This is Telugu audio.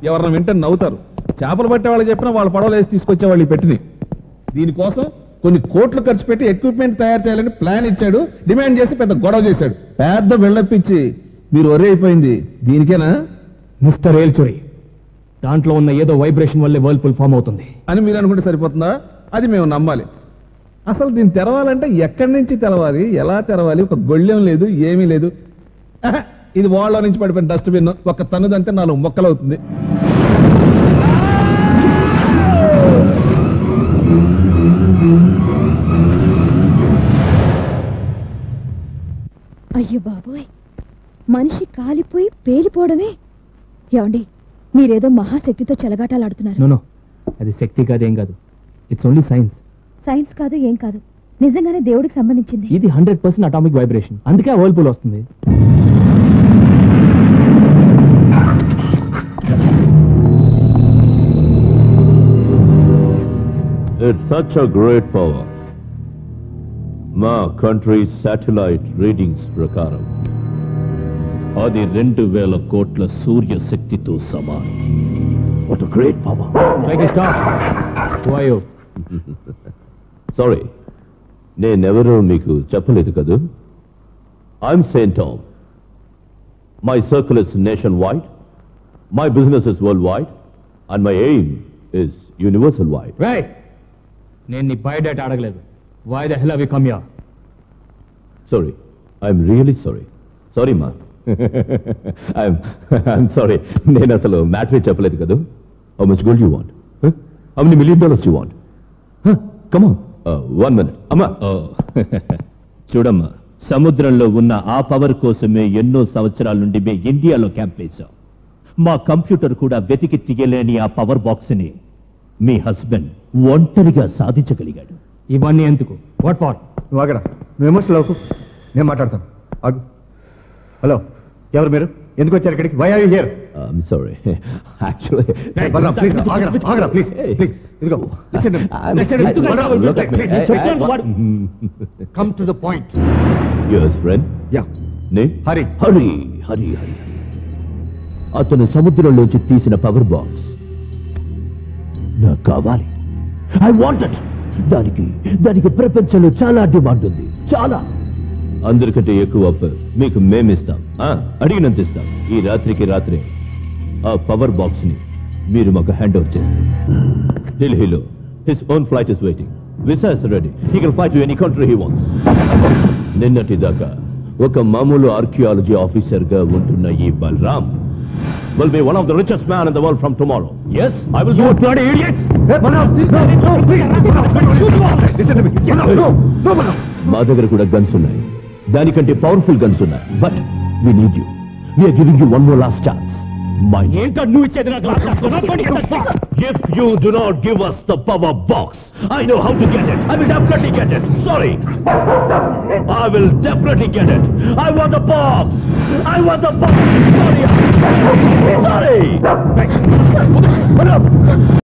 ఎవరన్నా వింటే నవ్వుతారు. చేపలు పట్టే వాళ్ళు చెప్పినా వాళ్ళ పడవలు వేసి తీసుకొచ్చే వాళ్ళు పెట్టింది. దీనికోసం కొన్ని కోట్లు ఖర్చు పెట్టి ఎక్విప్మెంట్ తయారు చేయాలని ప్లాన్ ఇచ్చాడు. డిమాండ్ చేసి పెద్ద గొడవ చేశాడు. పెద్ద బిల్డప్ ఇచ్చి మీరు ఒరే అయిపోయింది దీనికేనా? మిస్టర్ ఏల్చురి, దాంట్లో ఉన్న ఏదో వైబ్రేషన్ వల్లే వర్ల్పూల్ ఫామ్ అవుతుంది అని మీరు అనుకుంటే సరిపోతుందా? అది మేము నమ్మాలి. అసలు దీన్ని తెరవాలంటే ఎక్కడి నుంచి తెరవాలి, ఎలా తెరవాలి? ఒక గొళ్ళెం లేదు, ఏమీ లేదు. ఇది వాళ్ళ నుంచి పడిపోయిన డస్ట్బిన్. ఒక తన్నుదంతే 4 మొక్కలు అవుతుంది. అయ్యో బాబోయ్, మనిషి కాలిపోయి పేలిపోవడమే. ఏమండి, మీరేదో మహాశక్తితో చెలగాటాలాడుతున్నారు. నో, అది శక్తి కాదు, ఏం కాదు. It's only science. సైన్స్ కాదు, ఏం కాదు, నిజంగానే దేవుడికి సంబంధించింది. ఇది 100% అటామిక్ వైబ్రేషన్. అందుకే ఆ వర్ల్పూల్ వస్తుంది. It's such a great power. మా కంట్రీ శాటిలైట్ రీడింగ్స్ ప్రకారం అది 2000 కోట్ల సూర్య శక్తితో సమానం. What a great power. Sorry, నేనెవరో మీకు చెప్పలేదు కదా. I'm Saint Tom. My circle is nation wide, my business is world wide, and my aim is universal wide. నేను నీ బయోడేటా అడగలేదు. Why the hell have you come here? Sorry, I'm really sorry. Sorry, ma. I'm sorry. నేను అసలు మ్యాటర్ చెప్పలేదు కదా. How much gold you want? Huh? How many $1 million you want? Huh? Come on. 1 minute. అమ్మా, చూడమ్మా, సముద్రంలో ఉన్న ఆ పవర్ కోసమే ఎన్నో సంవత్సరాల నుండి మేము ఇండియాలో క్యాంప్ వేశాం. మా కంప్యూటర్ కూడా వెతికి తీయలేని ఆ పవర్ బాక్స్ ని మీ హస్బెండ్ ఒంటరిగా సాధించగలిగాడు. ఇవన్నీ ఎందుకు? What for? నువ్వు ఆగరా, నువ్వు ఎమోషనల్ అవ్వకు, నేను మాట్లాడతాను. ఆగు. హలో, ఎవరు మీరు? ఎందుకు వచ్చారు ఇక్కడికి? Why are you here? I'm sorry. Actually, please ఆగరా, ప్లీజ్ ఇదిగో, come to the point. Yes, friend. Yeah, నే హరి. అతను సముద్రంలోంచి తీసిన పవర్ బాక్స్ నాకు కావాలి. I want it. దానికి ప్రపంచంలో చాలా డిమాండ్ ఉంది, చాలా. అందరికంటే ఎక్కువ మీకు మేమిస్తాం. అడిగినంత ఇస్తాం. ఈ రాత్రికి రాత్రే ఆ పవర్ బాక్స్ ని మీరు మాకు హ్యాండ్ ఓవర్ చేస్తారు. ఢిల్లీలో his own flight is waiting. Visa is ready. He can fly to any country he wants. నిన్నటి దాకా ఒక మామూలు ఆర్కియాలజీ ఆఫీసర్ గా ఉంటున్న ఈ Balram will be one of the richest man in the world from tomorrow. Yes, I will. You bloody idiots! మా దగ్గర కూడా గన్స్ ఉన్నాయి, దానికంటే పవర్ఫుల్ గన్స్ ఉన్నాయి. But we need you. We are giving you one more last chance. ఏంటో నువ్వు ఇచ్చేది నాకు last chance. If you do not give us the power box, I know how to get it. I will definitely get it. Sorry. I will definitely get it. I want the box. I want the box. Sorry.